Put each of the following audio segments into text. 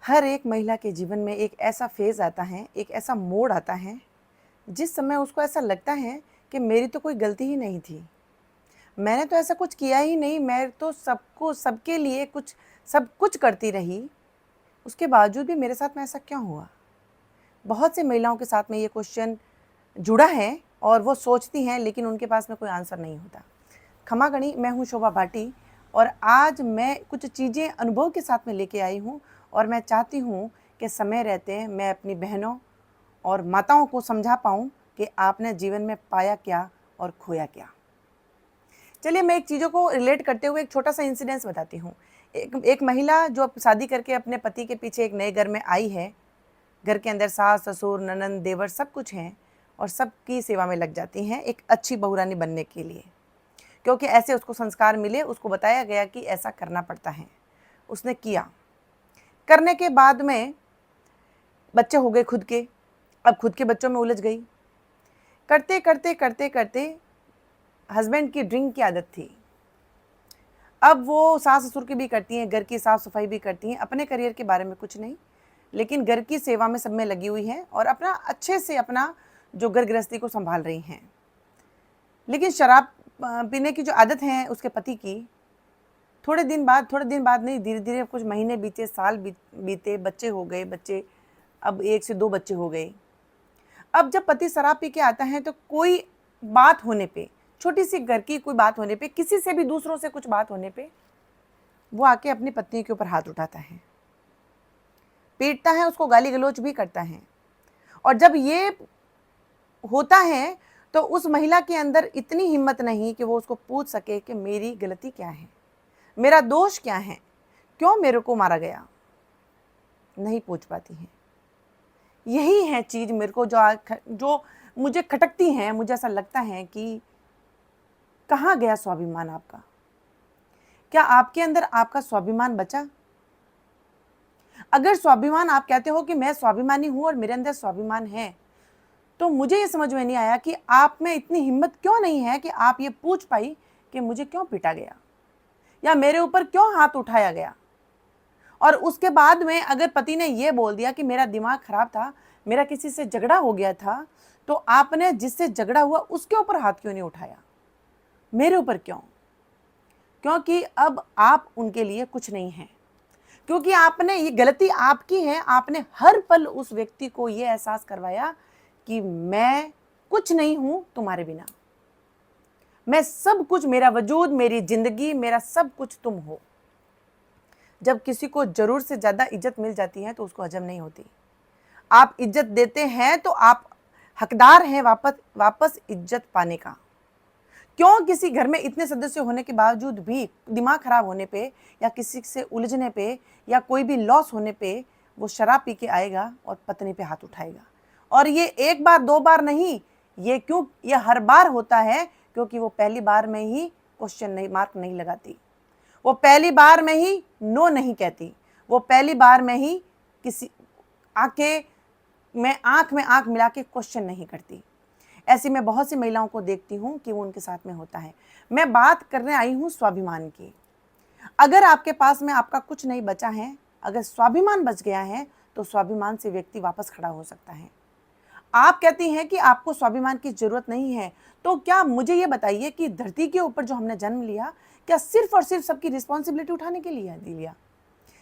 हर एक महिला के जीवन में एक ऐसा फेज़ आता है, एक ऐसा मोड़ आता है, जिस समय उसको ऐसा लगता है कि मेरी तो कोई गलती ही नहीं थी। मैंने तो ऐसा कुछ किया ही नहीं, मैं तो सबको सबके लिए सब कुछ करती रही, उसके बावजूद भी मेरे साथ में ऐसा क्यों हुआ? बहुत सी महिलाओं के साथ में ये क्वेश्चन जुड़ा है और वो सोचती हैं लेकिन उनके पास में कोई आंसर नहीं होता। क्षमा करें, मैं हूँ शोभा भाटी और आज मैं कुछ चीज़ें अनुभव के साथ में लेके आई हूँ और मैं चाहती हूँ कि समय रहते मैं अपनी बहनों और माताओं को समझा पाऊँ कि आपने जीवन में पाया क्या और खोया क्या। चलिए मैं एक चीज़ों को रिलेट करते हुए एक छोटा सा इंसिडेंस बताती हूँ। एक महिला जो शादी करके अपने पति के पीछे एक नए घर में आई है, घर के अंदर सास ससुर ननंद देवर सब कुछ हैं और सबकी सेवा में लग जाती हैं एक अच्छी बहुरानी बनने के लिए, क्योंकि ऐसे उसको संस्कार मिले, उसको बताया गया कि ऐसा करना पड़ता है। उसने किया, करने के बाद में बच्चे हो गए खुद के, अब खुद के बच्चों में उलझ गई। करते करते करते करते हस्बैंड की ड्रिंक की आदत थी। अब वो सास ससुर की भी करती हैं, घर की साफ सफाई भी करती हैं, अपने करियर के बारे में कुछ नहीं, लेकिन घर की सेवा में सब में लगी हुई हैं और अपना अच्छे से अपना जो घर गृहस्थी को संभाल रही हैं। लेकिन शराब पीने की जो आदत है उसके पति की, थोड़े दिन बाद नहीं, धीरे धीरे कुछ महीने बीते, साल बीते, बच्चे हो गए, बच्चे अब 1 से 2 बच्चे हो गए। अब जब पति शराब पी के आता है तो कोई बात होने पे, छोटी सी घर की कोई बात होने पे, किसी से भी दूसरों से कुछ बात होने पे वो आके अपनी पत्नी के ऊपर हाथ उठाता है, पीटता है, उसको गाली गलौज भी करता है। और जब ये होता है तो उस महिला के अंदर इतनी हिम्मत नहीं कि वो उसको पूछ सके कि मेरी गलती क्या है, मेरा दोष क्या है, क्यों मेरे को मारा गया, नहीं पूछ पाती है। यही है चीज़ मेरे को जो मुझे खटकती हैं। मुझे ऐसा लगता है कि कहाँ गया स्वाभिमान आपका? क्या आपके अंदर आपका स्वाभिमान बचा? अगर स्वाभिमान, आप कहते हो कि मैं स्वाभिमानी हूँ और मेरे अंदर स्वाभिमान है, तो मुझे ये समझ में नहीं आया कि आप में इतनी हिम्मत क्यों नहीं है कि आप ये पूछ पाई कि मुझे क्यों पीटा गया या मेरे ऊपर क्यों हाथ उठाया गया। और उसके बाद में अगर पति ने ये बोल दिया कि मेरा दिमाग खराब था, मेरा किसी से झगड़ा हो गया था, तो आपने जिससे झगड़ा हुआ उसके ऊपर हाथ क्यों नहीं उठाया, मेरे ऊपर क्यों? क्योंकि अब आप उनके लिए कुछ नहीं हैं, क्योंकि आपने, ये गलती आपकी है, आपने हर पल उस व्यक्ति को ये एहसास करवाया कि मैं कुछ नहीं हूं तुम्हारे बिना, मैं सब कुछ, मेरा वजूद, मेरी जिंदगी, मेरा सब कुछ तुम हो। जब किसी को जरूर से ज्यादा इज्जत मिल जाती है तो उसको हजम नहीं होती। आप इज्जत देते हैं तो आप हकदार हैं वापस इज्जत पाने का। क्यों किसी घर में इतने सदस्य होने के बावजूद भी दिमाग खराब होने पे या किसी से उलझने पे या कोई भी लॉस होने पे वो शराब पी के आएगा और पत्नी पे हाथ उठाएगा? और ये एक बार दो बार नहीं, ये हर बार होता है, क्योंकि वो पहली बार में ही क्वेश्चन नहीं, मार्क नहीं लगाती, वो पहली बार में ही नो नहीं कहती, वो पहली बार में ही किसी आके मैं आंख में आंख मिला के क्वेश्चन नहीं करती। ऐसी मैं बहुत सी महिलाओं को देखती हूँ कि वो उनके साथ में होता है। मैं बात करने आई हूँ स्वाभिमान की। अगर आपके पास में आपका कुछ नहीं बचा है, अगर स्वाभिमान बच गया है, तो स्वाभिमान से व्यक्ति वापस खड़ा हो सकता है। आप कहती हैं कि आपको स्वाभिमान की जरूरत नहीं है, तो क्या मुझे ये बताइए कि धरती के ऊपर जो हमने जन्म लिया, क्या सिर्फ और सिर्फ सबकी रिस्पॉन्सिबिलिटी उठाने के लिए लिया,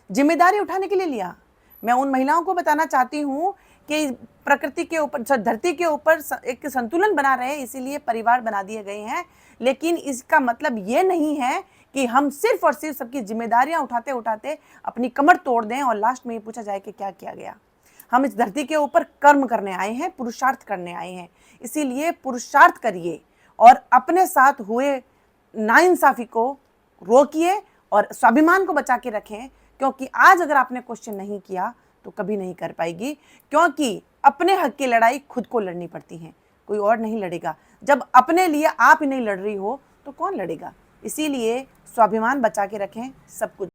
जिम्मेदारी उठाने के लिए लिया? मैं उन महिलाओं को बताना चाहती हूँ कि प्रकृति के ऊपर, धरती के ऊपर एक संतुलन बना रहे, इसीलिए परिवार बना दिए गए हैं, लेकिन इसका मतलब ये नहीं है कि हम सिर्फ और सिर्फ सबकी जिम्मेदारियां उठाते उठाते अपनी कमर तोड़ दें और लास्ट में ये पूछा जाए कि क्या किया गया। हम इस धरती के ऊपर कर्म करने आए हैं, पुरुषार्थ करने आए हैं, इसीलिए पुरुषार्थ करिए और अपने साथ हुए नाइंसाफी को रोकिए और स्वाभिमान को बचा के रखें, क्योंकि आज अगर आपने क्वेश्चन नहीं किया तो कभी नहीं कर पाएगी, क्योंकि अपने हक की लड़ाई खुद को लड़नी पड़ती है, कोई और नहीं लड़ेगा। जब अपने लिए आप ही नहीं लड़ रही हो तो कौन लड़ेगा? इसीलिए स्वाभिमान बचा के रखें, सब कुछ